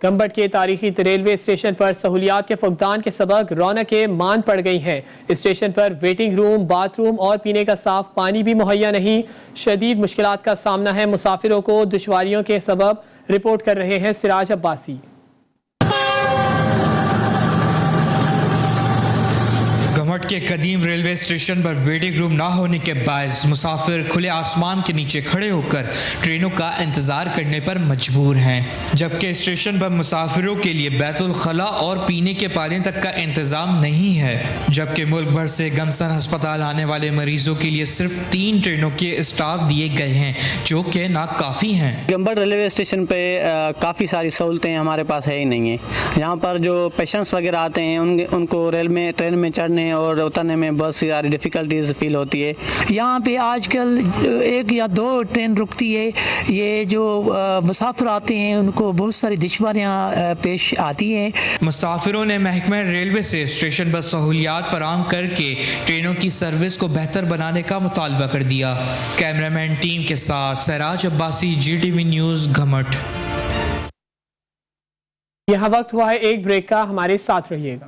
گھمبٹ کے تاریخی railway station پر سہولیات کے فقدان کے سبب رونقیں مان پڑ گئی ہیں۔ اسٹیشن پر ویٹنگ روم، باتھ روم اور پینے کا صاف پانی بھی مہیا نہیں۔ شدید مشکلات کا سامنا ہے مسافروں کو، دشواریوں کے سبب رپورٹ کر رہے ہیں سراج عباسی۔ گھمٹ کے قدیم ریلوے اسٹیشن پر ویٹنگ روم نہ ہونے کے باعث مسافر کھلے آسمان کے نیچے کھڑے ہو کر ٹرینوں کا انتظار کرنے پر مجبور ہیں، جبکہ اسٹیشن پر مسافروں کے لیے بیت الخلاء اور پینے کے پانی تک کا انتظام نہیں ہے، جبکہ ملک بھر سے گمسن ہسپتال آنے والے مریضوں کے لیے صرف 3 ٹرینوں کے اسٹاف دیے گئے ہیں، جو کہ ناکافی ہیں۔ گھمبٹ ریلوے اسٹیشن پہ کافی ساری سہولتیں ہمارے پاس ہے ہی نہیں ہیں۔ یہاں پر جو پیشنٹس وغیرہ آتے ہیں ان کو ٹرین میں چڑھنے اور اترنے میں بہت ساری ڈیفیکلٹیز فیل ہوتی ہے۔ یہاں پہ آج کل 1 یا 2 ٹرین رکتی ہے۔ یہ جو مسافر آتے ہیں ان کو بہت ساری دشواریاں پیش آتی ہیں۔ مسافروں نے محکمہ ریلوے سے اسٹیشن پر سہولیات فراہم کر کے ٹرینوں کی سروس کو بہتر بنانے کا مطالبہ کر دیا۔ کیمرہ مین ٹیم کے ساتھ سراج عباسی، GTV نیوز، گھمٹ۔ یہاں وقت ہوا ہے ایک بریک کا، ہمارے ساتھ رہیے گا۔